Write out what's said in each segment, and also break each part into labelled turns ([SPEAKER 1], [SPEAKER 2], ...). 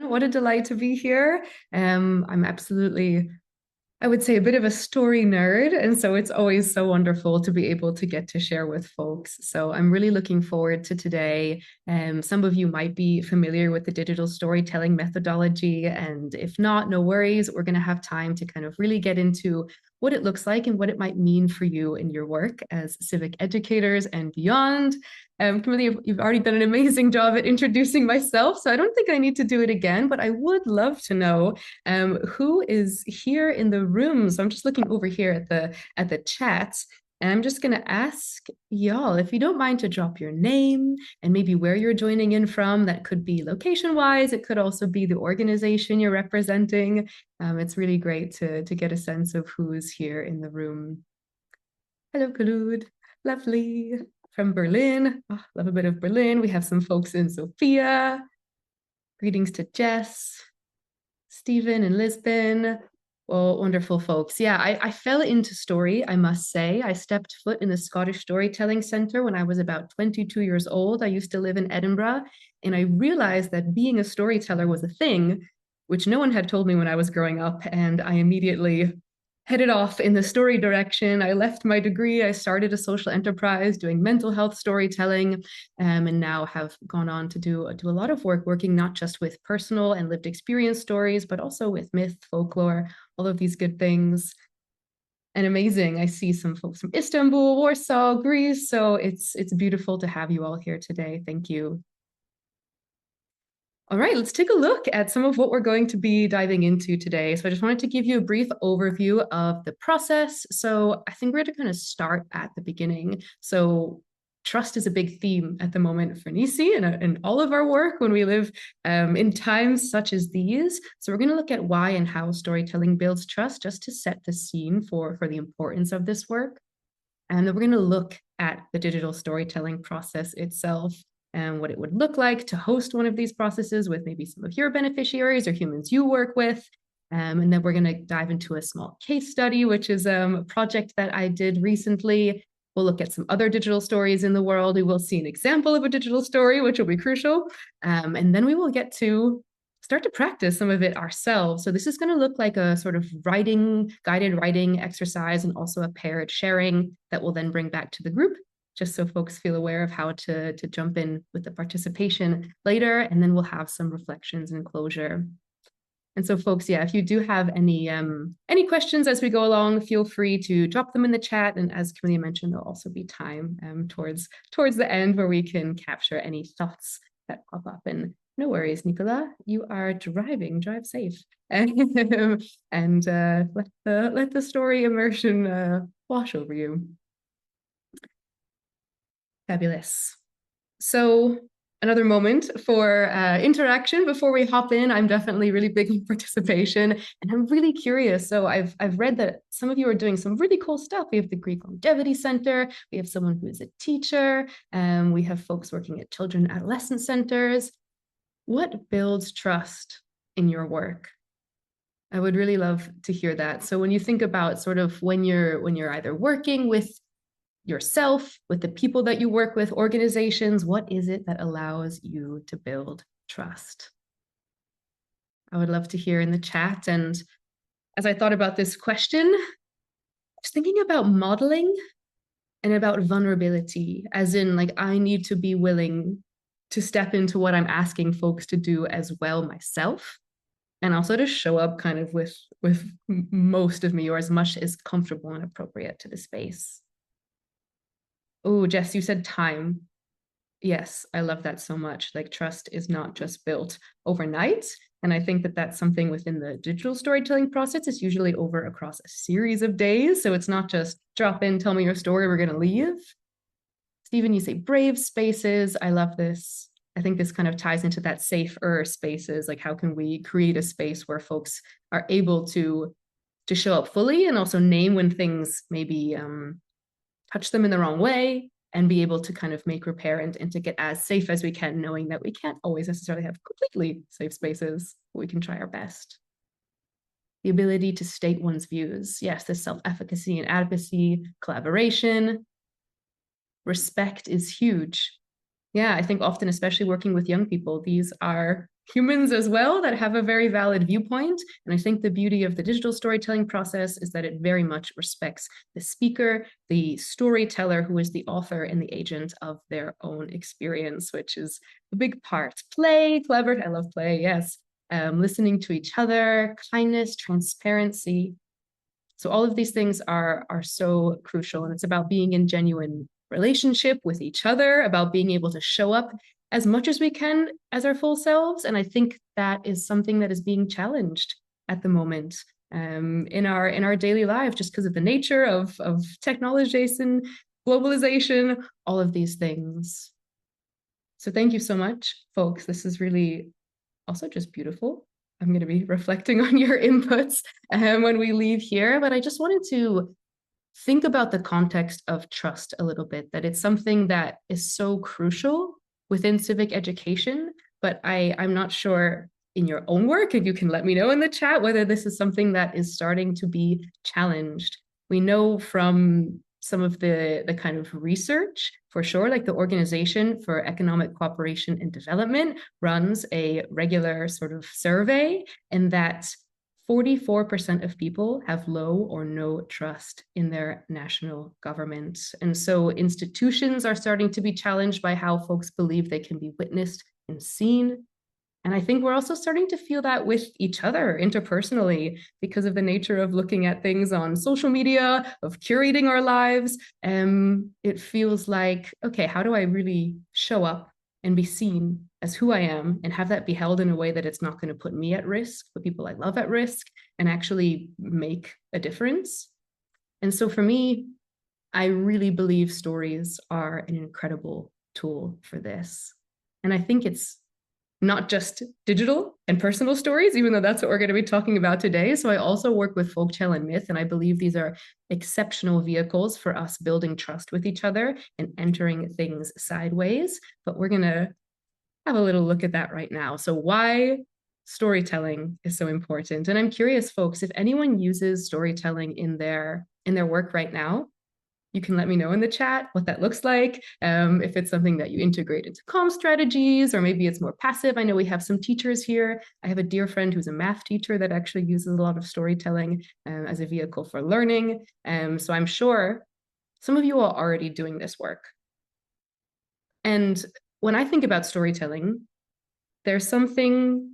[SPEAKER 1] What a delight to be here. I'm absolutely, I would say, a bit of a story nerd. And so it's always so wonderful to be able to get to share with folks. So I'm really looking forward to today. Some of you might be familiar with the digital storytelling methodology. And if not, no worries. We're going to have time to kind of really get into what it looks like and what it might mean for you in your work as civic educators and beyond. Camille, you've already done an amazing job at introducing myself, so I don't think I need to do it again, but I would love to know who is here in the room. So I'm just looking over here at the chat, and I'm just going to ask y'all if you don't mind to drop your name and maybe where you're joining in from. That could be location-wise. It could also be the organization you're representing. It's really great to get a sense of who's here in the room. Hello, Khulud. Lovely. From Berlin. Oh, love a bit of Berlin. We have some folks in Sofia. Greetings to Jess, Stephen in Lisbon. Well, wonderful folks. Yeah, I fell into story, I must say. I stepped foot in the Scottish Storytelling Centre when I was about 22 years old. I used to live in Edinburgh, and I realized that being a storyteller was a thing, which no one had told me when I was growing up. And I immediately headed off in the story direction. I left my degree. I started a social enterprise doing mental health storytelling, and now have gone on to do a lot of work working not just with personal and lived experience stories, but also with myth, folklore, all of these good things. And amazing. I see some folks from Istanbul, Warsaw, Greece. So it's beautiful to have you all here today. Thank you. All right, let's take a look at some of what we're going to be diving into today. So I just wanted to give you a brief overview of the process. So I think we're going to kind of start at the beginning. So trust is a big theme at the moment for NECE and all of our work when we live in times such as these. So we're going to look at why and how storytelling builds trust, just to set the scene for the importance of this work. And then we're going to look at the digital storytelling process itself and what it would look like to host one of these processes with maybe some of your beneficiaries or humans you work with. And then we're going to dive into a small case study, which is a project that I did recently. We'll look at some other digital stories in the world. We will see an example of a digital story, which will be crucial. And then we will get to start to practice some of it ourselves. So this is going to look like a sort of guided writing exercise, and also a paired sharing that we'll then bring back to the group, just so folks feel aware of how to jump in with the participation later. And then we'll have some reflections and closure. And so folks, yeah, if you do have any questions as we go along, feel free to drop them in the chat. And as Camille mentioned, there'll also be time towards the end where we can capture any thoughts that pop up. And no worries, Nicola, you are driving, drive safe. And let the story immersion wash over you. Fabulous. So another moment for interaction before we hop in. I'm definitely really big on participation, and I'm really curious. So I've read that some of you are doing some really cool stuff. We have the Greek Longevity Center. We have someone who is a teacher. We have folks working at children and adolescent centers. What builds trust in your work? I would really love to hear that. So when you think about sort of when you're either working with yourself, with the people that you work with, organizations, what is it that allows you to build trust? I would love to hear in the chat. And as I thought about this question, I was thinking about modeling and about vulnerability, as in, like, I need to be willing to step into what I'm asking folks to do as well myself, and also to show up kind of with most of me, or as much as comfortable and appropriate to the space. Oh, Jess, you said time. Yes, I love that so much. Like, trust is not just built overnight. And I think that that's something within the digital storytelling process. It's usually over across a series of days. So it's not just drop in, tell me your story, we're going to leave. Stephen, you say brave spaces. I love this. I think this kind of ties into that safer spaces. Like, how can we create a space where folks are able to show up fully, and also name when things maybe touch them in the wrong way, and be able to kind of make repair and to get as safe as we can, knowing that we can't always necessarily have completely safe spaces, but we can try our best. The ability to state one's views. Yes, this self-efficacy and advocacy, collaboration. Respect is huge. Yeah, I think often, especially working with young people, these are humans as well that have a very valid viewpoint. And I think the beauty of the digital storytelling process is that it very much respects the speaker, the storyteller, who is the author and the agent of their own experience, which is a big part. Play, clever, I love play, yes. Listening to each other, kindness, transparency. So all of these things are so crucial, and it's about being in genuine relationship with each other, about being able to show up as much as we can as our full selves. And I think that is something that is being challenged at the moment in our daily life, just because of the nature of technologization, globalization, all of these things. So thank you so much, folks. This is really also just beautiful. I'm going to be reflecting on your inputs when we leave here, but I just wanted to think about the context of trust a little bit, that it's something that is so crucial within civic education, but I'm not sure in your own work, and you can let me know in the chat whether this is something that is starting to be challenged. We know from some of the kind of research, for sure, like the Organization for Economic Cooperation and Development runs a regular sort of survey, and that 44% of people have low or no trust in their national government. And so institutions are starting to be challenged by how folks believe they can be witnessed and seen. And I think we're also starting to feel that with each other interpersonally because of the nature of looking at things on social media, of curating our lives. It feels like, okay, how do I really show up and be seen as who I am and have that be held in a way that it's not going to put me at risk, put people I love at risk, and actually make a difference? And so for me, I really believe stories are an incredible tool for this. And I think it's not just digital and personal stories, even though that's what we're going to be talking about today. So I also work with folktale and myth, and I believe these are exceptional vehicles for us building trust with each other and entering things sideways. But we're going to have a little look at that right now. So why storytelling is so important. And I'm curious, folks, if anyone uses storytelling in their work right now, you can let me know in the chat what that looks like, if it's something that you integrate into comm strategies, or maybe it's more passive. I know we have some teachers here. I have a dear friend who's a math teacher that actually uses a lot of storytelling as a vehicle for learning. So I'm sure some of you are already doing this work. And when I think about storytelling, there's something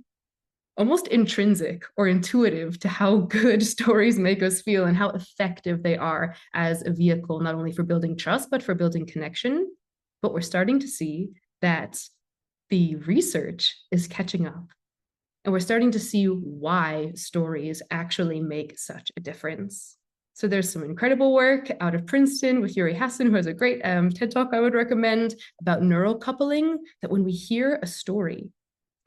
[SPEAKER 1] almost intrinsic or intuitive to how good stories make us feel and how effective they are as a vehicle, not only for building trust, but for building connection. But we're starting to see that the research is catching up. And we're starting to see why stories actually make such a difference. So there's some incredible work out of Princeton with Yuri Hassan, who has a great TED Talk I would recommend about neural coupling, that when we hear a story,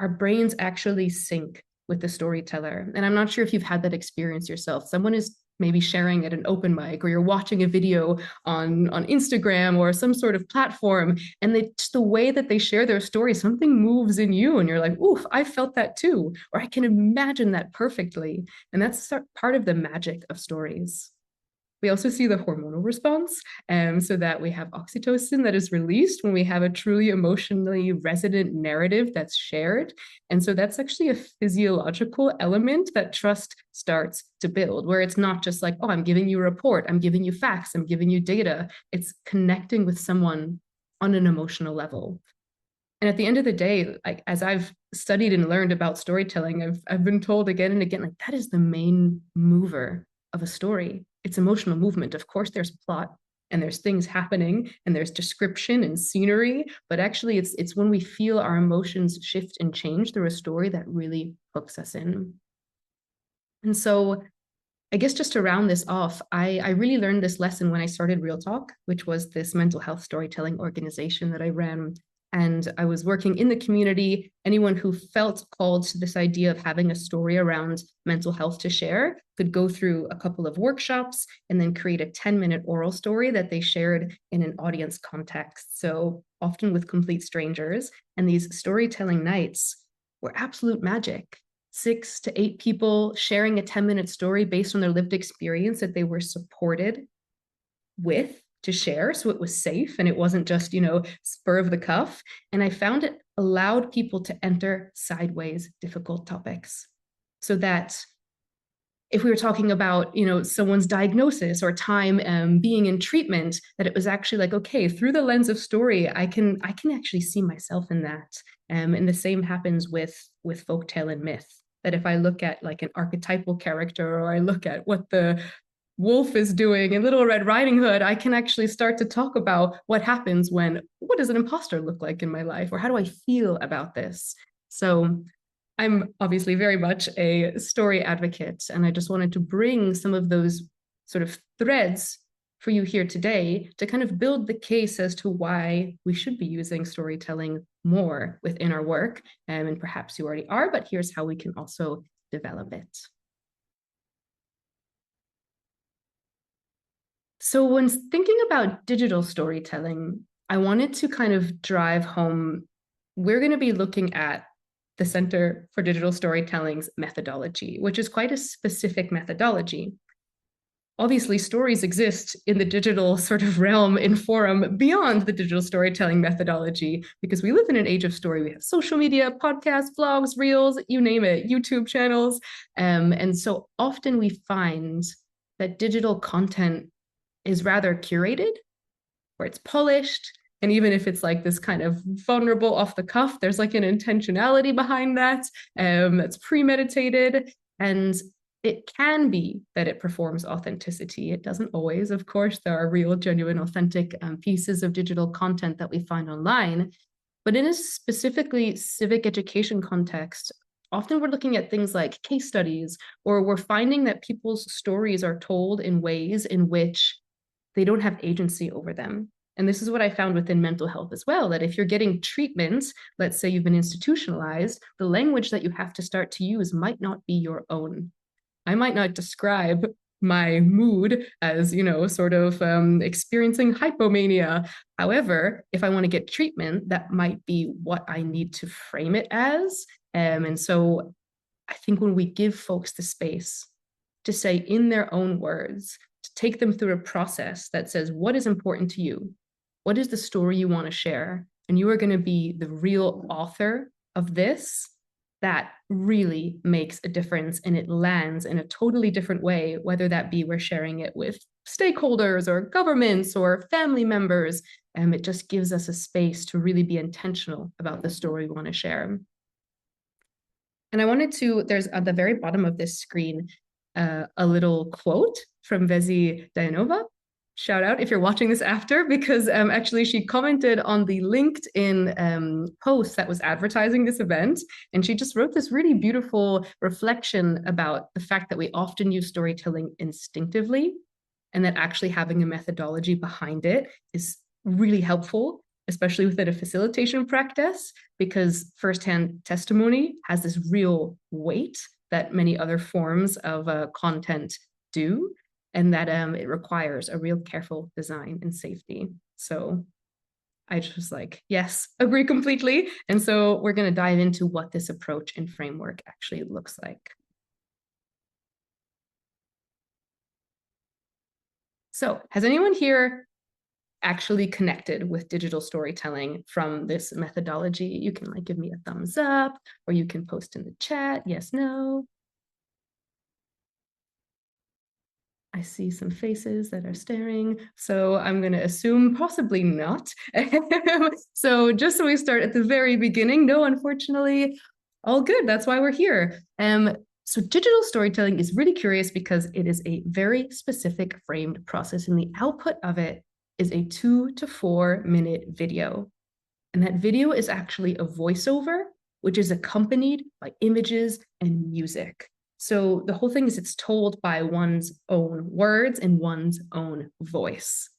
[SPEAKER 1] our brains actually sync with the storyteller. And I'm not sure if you've had that experience yourself. Someone is maybe sharing at an open mic, or you're watching a video on Instagram or some sort of platform, and just the way that they share their story, something moves in you and you're like, oof, I felt that too, or I can imagine that perfectly. And that's part of the magic of stories. We also see the hormonal response, so that we have oxytocin that is released when we have a truly emotionally resonant narrative that's shared. And so that's actually a physiological element that trust starts to build, where it's not just like, oh, I'm giving you a report, I'm giving you facts, I'm giving you data. It's connecting with someone on an emotional level. And at the end of the day, like, as I've studied and learned about storytelling, I've been told again and again, like, that is the main mover of a story. It's emotional movement. Of course, there's plot and there's things happening and there's description and scenery, but actually it's when we feel our emotions shift and change through a story that really hooks us in. And so I guess just to round this off, I really learned this lesson when I started Real Talk, which was this mental health storytelling organization that I ran. And I was working in the community. Anyone who felt called to this idea of having a story around mental health to share could go through a couple of workshops and then create a 10-minute oral story that they shared in an audience context. So often with complete strangers. And these storytelling nights were absolute magic. 6 to 8 people sharing a 10-minute story based on their lived experience that they were supported with to share. So it was safe and it wasn't just, spur of the cuff. And I found it allowed people to enter sideways difficult topics so that if we were talking about, someone's diagnosis or time being in treatment, that it was actually like, okay, through the lens of story, I can actually see myself in that. And the same happens with folktale and myth. That if I look at like an archetypal character, or I look at what the wolf is doing in Little Red Riding Hood, I can actually start to talk about what happens what does an imposter look like in my life, or how do I feel about this? So I'm obviously very much a story advocate, and I just wanted to bring some of those sort of threads for you here today to kind of build the case as to why we should be using storytelling more within our work. And perhaps you already are, but here's how we can also develop it. So when thinking about digital storytelling, I wanted to kind of drive home, we're going to be looking at the Center for Digital Storytelling's methodology, which is quite a specific methodology. Obviously, stories exist in the digital sort of realm in forum beyond the digital storytelling methodology, because we live in an age of story. We have social media, podcasts, blogs, reels, you name it, YouTube channels. And so often we find that digital content is rather curated, where it's polished. And even if it's like this kind of vulnerable off the cuff, there's like an intentionality behind that that's premeditated. And it can be that it performs authenticity. It doesn't always, of course. There are real, genuine, authentic pieces of digital content that we find online. But in a specifically civic education context, often we're looking at things like case studies, or we're finding that people's stories are told in ways in which they don't have agency over them. And this is what I found within mental health as well, that if you're getting treatment, let's say you've been institutionalized, the language that you have to start to use might not be your own. I might not describe my mood as, sort of experiencing hypomania. However, if I want to get treatment, that might be what I need to frame it as. And so I think when we give folks the space to say in their own words, to take them through a process that says, what is important to you? What is the story you want to share? And you are going to be the real author of this. That really makes a difference, and it lands in a totally different way, whether that be we're sharing it with stakeholders or governments or family members. It just gives us a space to really be intentional about the story we want to share. And I wanted to, there's at the very bottom of this screen, a little quote from Vezi Dayanova. Shout out if you're watching this after, because actually she commented on the LinkedIn post that was advertising this event. And she just wrote this really beautiful reflection about the fact that we often use storytelling instinctively, and that actually having a methodology behind it is really helpful, especially within a facilitation practice, because firsthand testimony has this real weight that many other forms of content do, and that it requires a real careful design and safety. So I just yes, agree completely. And so we're going to dive into what this approach and framework actually looks like. So has anyone here actually connected with digital storytelling from this methodology? You can give me a thumbs up, or you can post in the chat, yes, no. I see some faces that are staring, so I'm going to assume possibly not. So just so we start at the very beginning, no, unfortunately, all good. That's why we're here. So digital storytelling is really curious because it is a very specific framed process, and the output of it is a 2 to 4 minute video. And that video is actually a voiceover, which is accompanied by images and music. So the whole thing is it's told by one's own words and one's own voice.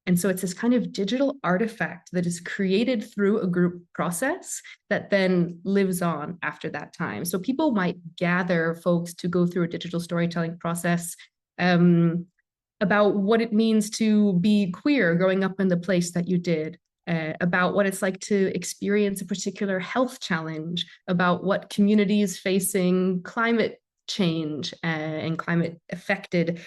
[SPEAKER 1] And so it's this kind of digital artifact that is created through a group process that then lives on after that time. So people might gather folks to go through a digital storytelling process about what it means to be queer growing up in the place that you did, about what it's like to experience a particular health challenge, about what communities facing climate change and climate affected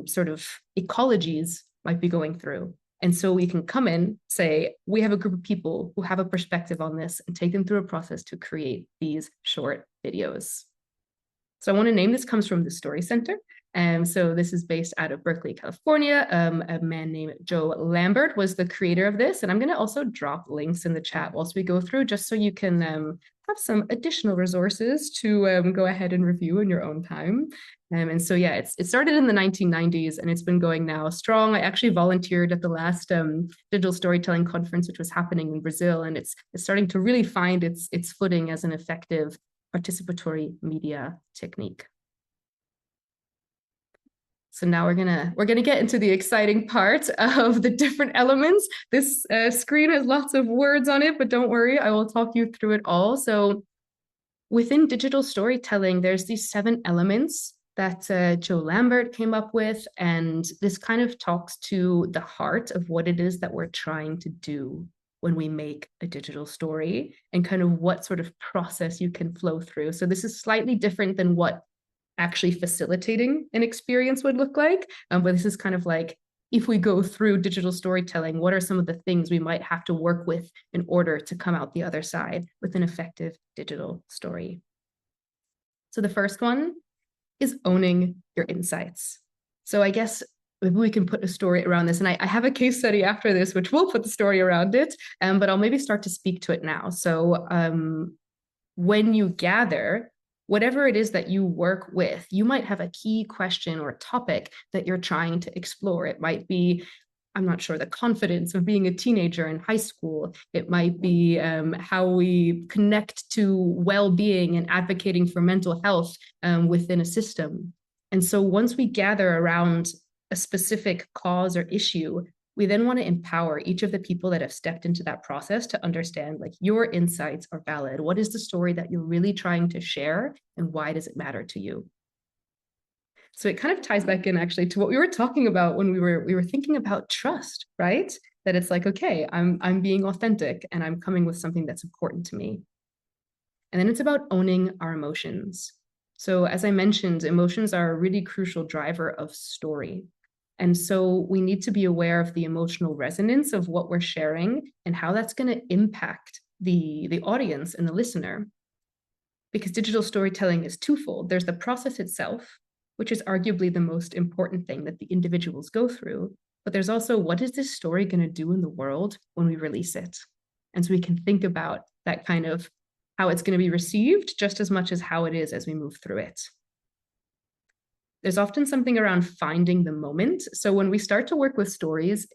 [SPEAKER 1] sort of ecologies might be going through. And so we can come in, say, we have a group of people who have a perspective on this and take them through a process to create these short videos. So I want to name this comes from the Story Center. So this is based out of Berkeley, California. A man named Joe Lambert was the creator of this. And I'm going to also drop links in the chat whilst we go through, just so you can have some additional resources to go ahead and review in your own time. And so, yeah, it started in the 1990s and it's been going now strong. I actually volunteered at the last digital storytelling conference, which was happening in Brazil. And it's starting to really find its footing as an effective participatory media technique. So now we're gonna get into the exciting part of the different elements. This screen has lots of words on it, but don't worry, I will talk you through it all. So within digital storytelling, there's these 7 elements that Joe Lambert came up with, and this kind of talks to the heart of what it is that we're trying to do when we make a digital story and kind of what sort of process you can flow through. So this is slightly different than what actually facilitating an experience would look like. But this is kind of like, if we go through digital storytelling, what are some of the things we might have to work with in order to come out the other side with an effective digital story? So the first one is owning your insights. So I guess maybe we can put a story around this. And I have a case study after this, which will put the story around it, but I'll maybe start to speak to it now. So when you gather, whatever it is that you work with, you might have a key question or topic that you're trying to explore. It might be, I'm not sure, the confidence of being a teenager in high school. It might be how we connect to well-being and advocating for mental health within a system. And so once we gather around a specific cause or issue, we then want to empower each of the people that have stepped into that process to understand, like, your insights are valid. What is the story that you're really trying to share, and why does it matter to you? So it kind of ties back in actually to what we were talking about when we were thinking about trust, right? That it's like, okay, I'm being authentic and I'm coming with something that's important to me. And then it's about owning our emotions. So as I mentioned, emotions are a really crucial driver of story. And so we need to be aware of the emotional resonance of what we're sharing and how that's going to impact the audience and the listener. Because digital storytelling is twofold. There's the process itself, which is arguably the most important thing that the individuals go through. But there's also, what is this story going to do in the world when we release it? And so we can think about that kind of how it's going to be received just as much as how it is as we move through it. There's often something around finding the moment. So when we start to work with stories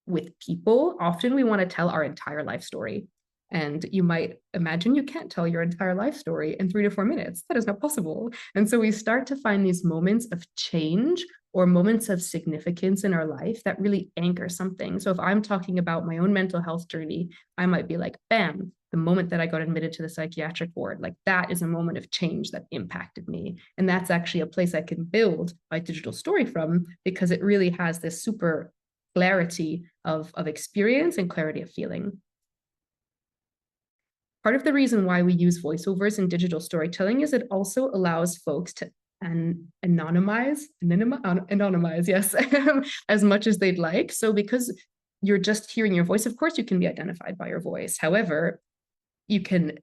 [SPEAKER 1] with people, often we want to tell our entire life story. And you might imagine you can't tell your entire life story in 3 to 4 minutes. That is not possible. And so we start to find these moments of change or moments of significance in our life that really anchor something. So if I'm talking about my own mental health journey, I might be like, bam, the moment that I got admitted to the psychiatric ward, like that is a moment of change that impacted me. And that's actually a place I can build my digital story from, because it really has this super clarity of experience and clarity of feeling. Part of the reason why we use voiceovers in digital storytelling is it also allows folks to anonymize, yes, as much as they'd like. So because you're just hearing your voice, of course, you can be identified by your voice. However, you can,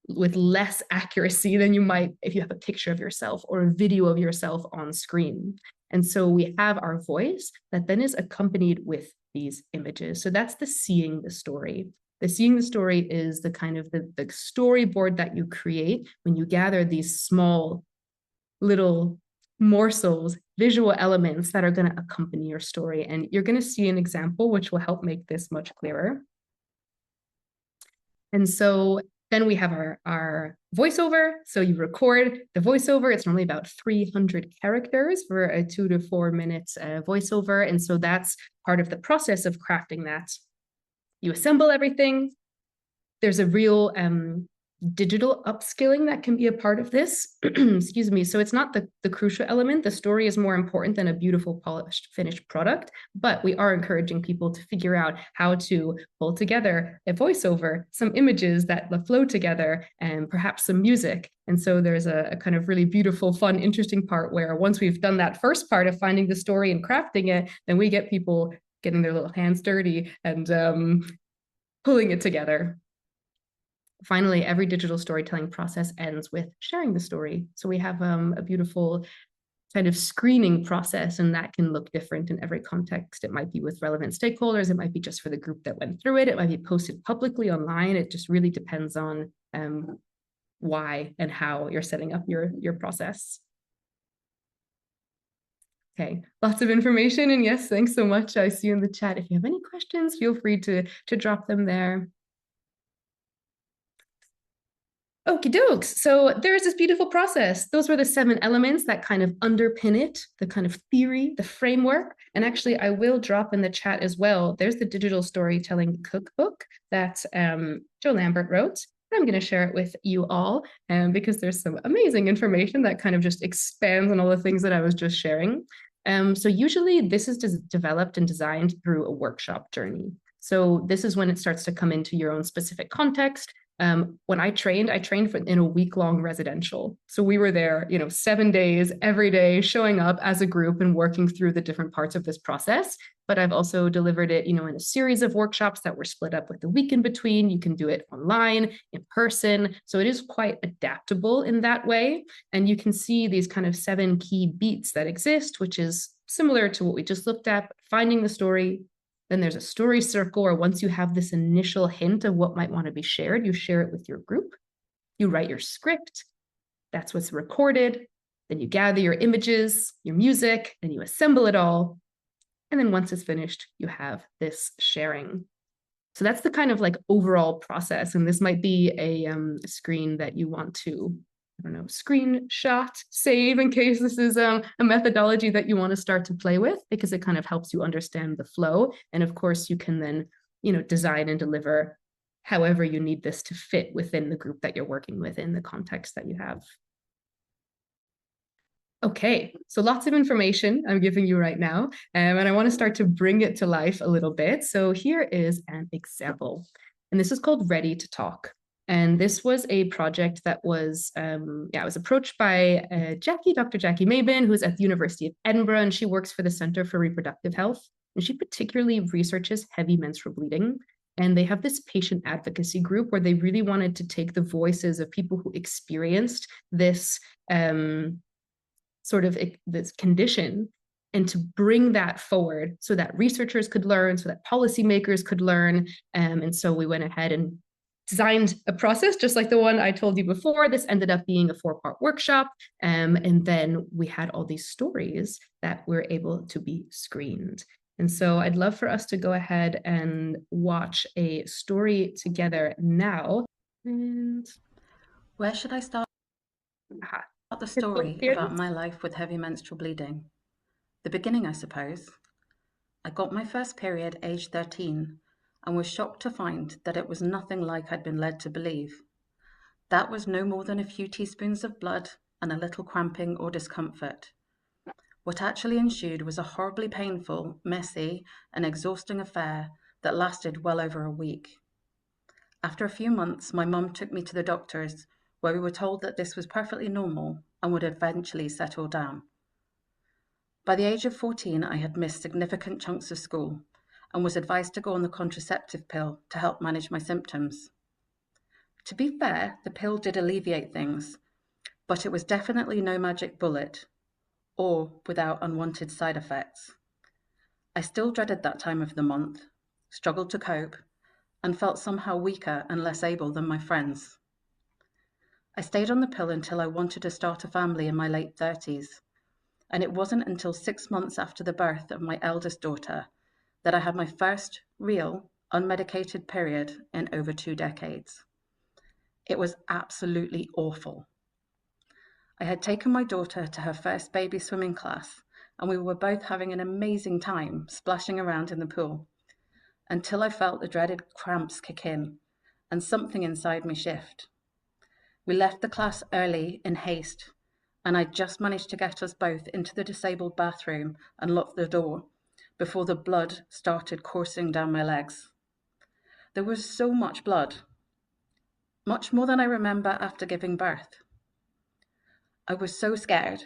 [SPEAKER 1] with less accuracy than you might if you have a picture of yourself or a video of yourself on screen. And so we have our voice that then is accompanied with these images. So that's the seeing the story. The seeing the story is the kind of the storyboard that you create when you gather these small little morsels, visual elements that are going to accompany your story. And you're going to see an example which will help make this much clearer. And so then we have our voiceover. So you record the voiceover. It's normally about 300 characters for a 2 to 4 minutes voiceover. And so that's part of the process of crafting that. You assemble everything. There's a real digital upskilling that can be a part of this. Excuse me. So it's not the crucial element. The story is more important than a beautiful, polished, finished product. But we are encouraging people to figure out how to pull together a voiceover, some images that flow together, and perhaps some music. And so there's a kind of really beautiful, fun, interesting part where once we've done that first part of finding the story and crafting it, then we get people getting their little hands dirty and pulling it together. Finally, every digital storytelling process ends with sharing the story. So we have a beautiful kind of screening process, and that can look different in every context. It might be with relevant stakeholders, it might be just for the group that went through it, it might be posted publicly online. It just really depends on why and how you're setting up your process. Okay, lots of information, and yes, thanks so much. I see you in the chat. If you have any questions, feel free to drop them there. Okie dokes. So there's this beautiful process. Those were the 7 elements that kind of underpin it, the kind of theory, the framework. And actually, I will drop in the chat as well. There's the digital storytelling cookbook that Joe Lambert wrote. I'm going to share it with you all because there's some amazing information that kind of just expands on all the things that I was just sharing. So usually this is developed and designed through a workshop journey. So this is when it starts to come into your own specific context. When I trained in a week-long residential. So we were there, 7 days, every day, showing up as a group and working through the different parts of this process. But I've also delivered it, in a series of workshops that were split up with the week in between. You can do it online, in person. So it is quite adaptable in that way. And you can see these kind of 7 key beats that exist, which is similar to what we just looked at, finding the story. Then there's a story circle, or once you have this initial hint of what might want to be shared, you share it with your group. You write your script. That's what's recorded. Then you gather your images, your music, then you assemble it all. And then once it's finished, you have this sharing. So that's the kind of like overall process. And this might be a screen that you want to, screenshot, save in case this is a methodology that you want to start to play with, because it kind of helps you understand the flow. And of course, you can then, design and deliver however you need this to fit within the group that you're working with in the context that you have. Okay, so lots of information I'm giving you right now, and I want to start to bring it to life a little bit. So here is an example, and this is called Ready to Talk. And this was a project that was, I was approached by Dr. Jackie Mabin, who's at the University of Edinburgh, and she works for the Center for Reproductive Health. And she particularly researches heavy menstrual bleeding. And they have this patient advocacy group where they really wanted to take the voices of people who experienced this sort of this condition and to bring that forward so that researchers could learn, so that policymakers could learn. And so we went ahead and designed a process just like the one I told you before. This ended up being a 4-part workshop. And then we had all these stories that were able to be screened. And so I'd love for us to go ahead and watch a story together now. And
[SPEAKER 2] where should I start? The story about my life with heavy menstrual bleeding. The beginning, I suppose. I got my first period aged 13 and was shocked to find that it was nothing like I'd been led to believe. That was no more than a few teaspoons of blood and a little cramping or discomfort. What actually ensued was a horribly painful, messy, and exhausting affair that lasted well over a week. After a few months, my mum took me to the doctors, where we were told that this was perfectly normal and would eventually settle down. By the age of 14, I had missed significant chunks of school and was advised to go on the contraceptive pill to help manage my symptoms. To be fair, the pill did alleviate things, but it was definitely no magic bullet or without unwanted side effects. I still dreaded that time of the month, struggled to cope, and felt somehow weaker and less able than my friends. I stayed on the pill until I wanted to start a family in my late 30s, and it wasn't until 6 months after the birth of my eldest daughter that I had my first real, unmedicated period in over 2 decades. It was absolutely awful. I had taken my daughter to her first baby swimming class, and we were both having an amazing time splashing around in the pool, until I felt the dreaded cramps kick in and something inside me shift. We left the class early in haste, and I just managed to get us both into the disabled bathroom and lock the door before the blood started coursing down my legs. There was so much blood, much more than I remember after giving birth. I was so scared.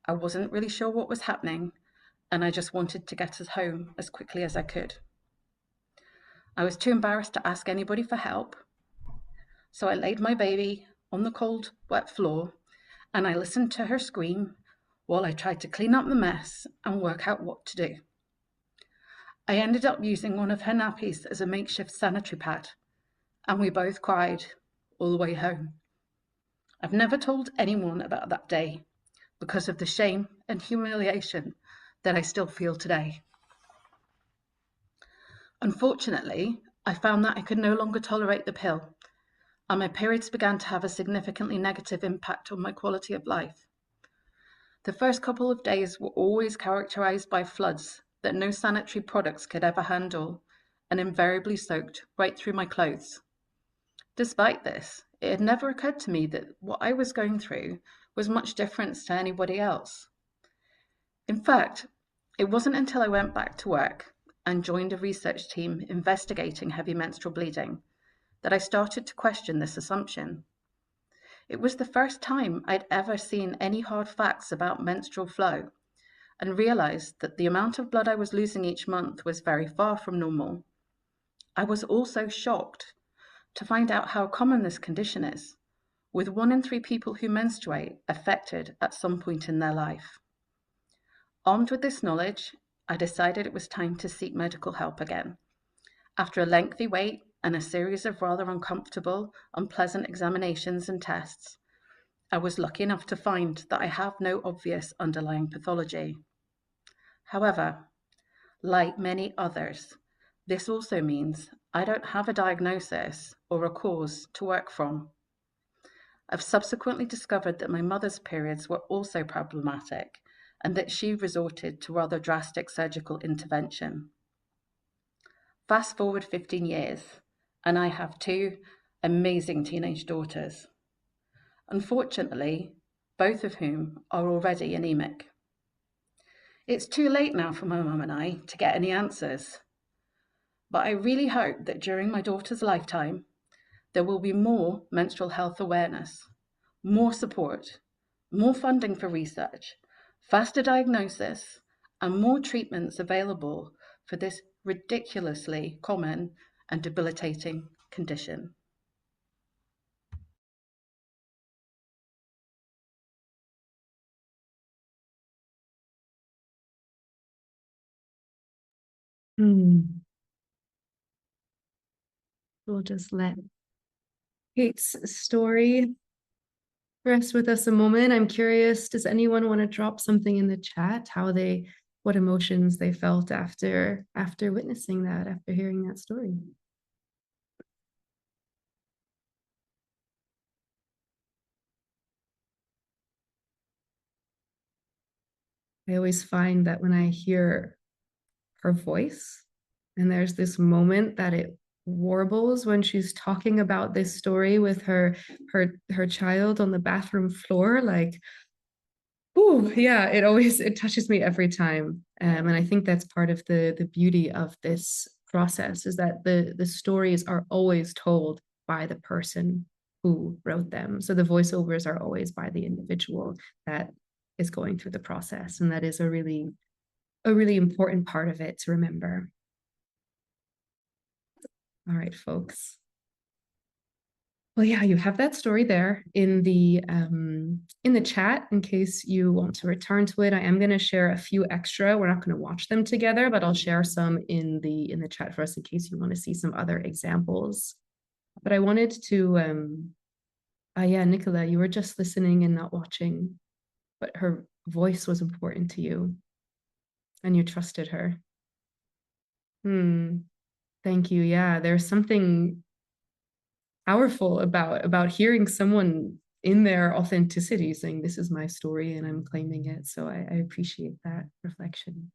[SPEAKER 2] I wasn't really sure what was happening, and I just wanted to get us home as quickly as I could. I was too embarrassed to ask anybody for help, so I laid my baby on the cold, wet floor, and I listened to her scream while I tried to clean up the mess and work out what to do. I ended up using one of her nappies as a makeshift sanitary pad, and we both cried all the way home. I've never told anyone about that day because of the shame and humiliation that I still feel today. Unfortunately, I found that I could no longer tolerate the pill, and my periods began to have a significantly negative impact on my quality of life. The first couple of days were always characterized by floods that no sanitary products could ever handle, and invariably soaked right through my clothes. Despite this, it had never occurred to me that what I was going through was much different to anybody else. In fact, it wasn't until I went back to work and joined a research team investigating heavy menstrual bleeding that I started to question this assumption. It was the first time I'd ever seen any hard facts about menstrual flow and realized that the amount of blood I was losing each month was very far from normal. I was also shocked to find out how common this condition is, with 1 in 3 people who menstruate affected at some point in their life. Armed with this knowledge, I decided it was time to seek medical help again. After a lengthy wait and a series of rather uncomfortable, unpleasant examinations and tests, I was lucky enough to find that I have no obvious underlying pathology. However, like many others, this also means I don't have a diagnosis or a cause to work from. I've subsequently discovered that my mother's periods were also problematic and that she resorted to rather drastic surgical intervention. Fast forward 15 years, and I have 2 amazing teenage daughters. Unfortunately, both of whom are already anemic. It's too late now for my mum and I to get any answers, but I really hope that during my daughter's lifetime, there will be more menstrual health awareness, more support, more funding for research, faster diagnosis, and more treatments available for this ridiculously common and debilitating condition.
[SPEAKER 1] We'll just let Kate's story rest with us a moment. I'm curious, does anyone want to drop something in the chat, what emotions they felt after witnessing that, after hearing that story? I always find that when I hear her voice, and there's this moment that it warbles when she's talking about this story with her child on the bathroom floor, like, oh yeah, it touches me every time. And I think that's part of the beauty of this process, is that the stories are always told by the person who wrote them. So the voiceovers are always by the individual that is going through the process. And that is a really important part of it to remember. All right, folks. Well, yeah, you have that story there in the chat in case you want to return to it. I am going to share a few extra. We're not going to watch them together, but I'll share some in the chat for us in case you want to see some other examples. But I wanted to, yeah, Nicola, you were just listening and not watching, but her voice was important to you, and you trusted her. Thank you. Yeah, there's something powerful about hearing someone in their authenticity saying, this is my story and I'm claiming it. So I appreciate that reflection.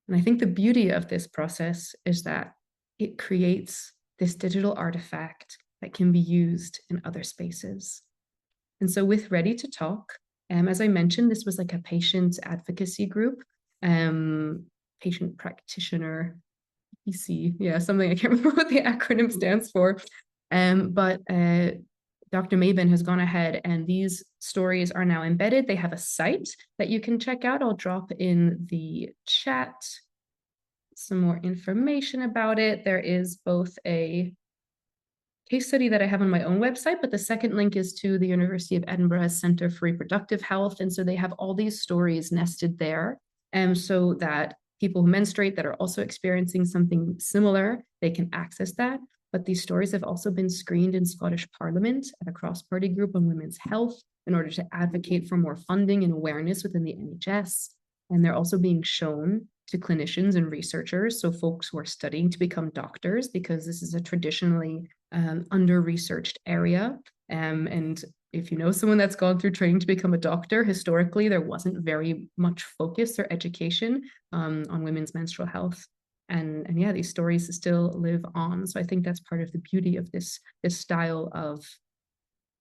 [SPEAKER 1] And I think the beauty of this process is that it creates this digital artifact that can be used in other spaces. And so with Ready to Talk, as I mentioned, this was like a patient advocacy group, patient practitioner, PC, yeah, something I can't remember what the acronym stands for. But Dr. Mabin has gone ahead and these stories are now embedded. They have a site that you can check out. I'll drop in the chat some more information about it. There is both a case study that I have on my own website, but the second link is to the University of Edinburgh's Centre for Reproductive Health. And so they have all these stories nested there. And so that people who menstruate that are also experiencing something similar, they can access that. But these stories have also been screened in Scottish Parliament at a cross-party group on women's health in order to advocate for more funding and awareness within the NHS. And they're also being shown to clinicians and researchers, so folks who are studying to become doctors, because this is a traditionally under-researched area. And if you know someone that's gone through training to become a doctor, historically, there wasn't very much focus or education on women's menstrual health. And yeah, these stories still live on. So I think that's part of the beauty of this style of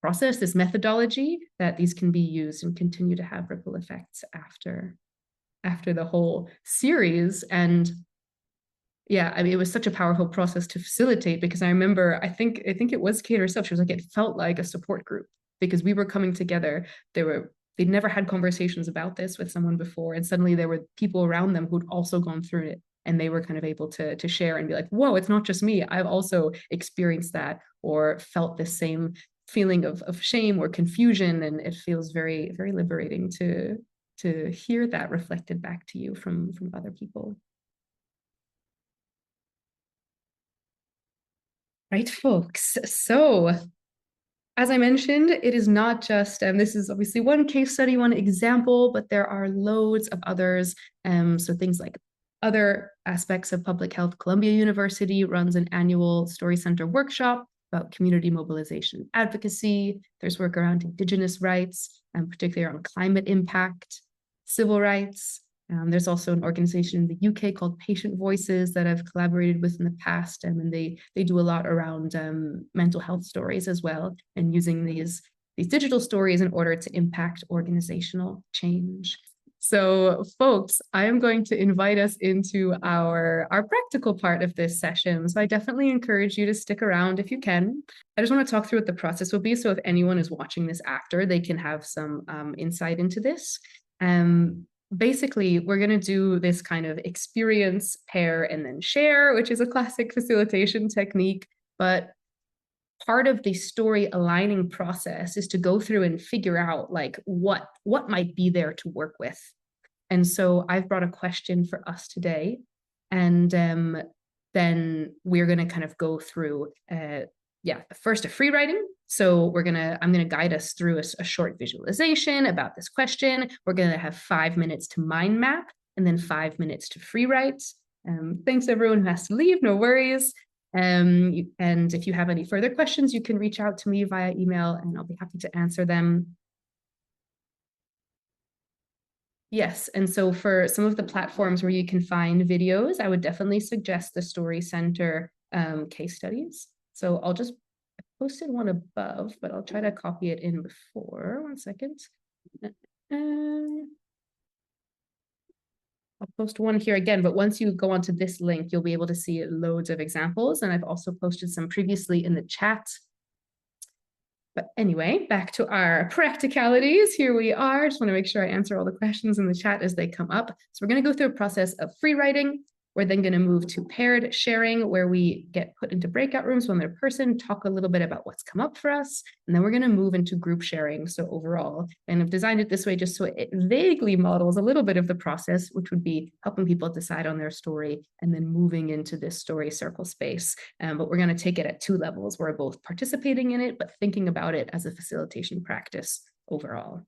[SPEAKER 1] process, this methodology, that these can be used and continue to have ripple effects after the whole series. And yeah, I mean, it was such a powerful process to facilitate, because I remember, I think it was Kate herself. She was like, it felt like a support group because we were coming together. They'd never had conversations about this with someone before. And suddenly there were people around them who'd also gone through it. And they were kind of able to share and be like, whoa, it's not just me. I've also experienced that or felt the same feeling of shame or confusion. And it feels very, very liberating to hear that reflected back to you from other people. Right, folks. So as I mentioned, it is not just, this is obviously one case study, one example, but there are loads of others. So things like other aspects of public health. Columbia University runs an annual Story Center workshop about community mobilization and advocacy. There's work around Indigenous rights, and particularly around climate impact, civil rights. There's also an organization in the UK called Patient Voices that I've collaborated with in the past, and they do a lot around mental health stories as well, and using these digital stories in order to impact organizational change. So folks, I am going to invite us into our practical part of this session. So I definitely encourage you to stick around if you can. I just want to talk through what the process will be. So if anyone is watching this after, they can have some insight into this. Basically, we're going to do this kind of experience, pair, and then share, which is a classic facilitation technique. But part of the story aligning process is to go through and figure out like what might be there to work with. And so I've brought a question for us today, and then we're going to kind of go through first a free writing. So I'm going to guide us through a short visualization about this question. We're going to have 5 minutes to mind map, and then 5 minutes to free write. Thanks everyone who has to leave, no worries. And if you have any further questions, you can reach out to me via email and I'll be happy to answer them. Yes, and so for some of the platforms where you can find videos, I would definitely suggest the Story Center case studies. So I posted one above, but I'll try to copy it in before. 1 second. I'll post one here again, but once you go onto this link, you'll be able to see loads of examples. And I've also posted some previously in the chat. But anyway, back to our practicalities. Here we are. Just want to make sure I answer all the questions in the chat as they come up. So we're going to go through a process of free writing. We're then going to move to paired sharing, where we get put into breakout rooms, one other person, talk a little bit about what's come up for us. And then we're going to move into group sharing. So overall, and I've designed it this way just so it vaguely models a little bit of the process, which would be helping people decide on their story and then moving into this story circle space. But we're going to take it at 2 levels. We're both participating in it, but thinking about it as a facilitation practice overall.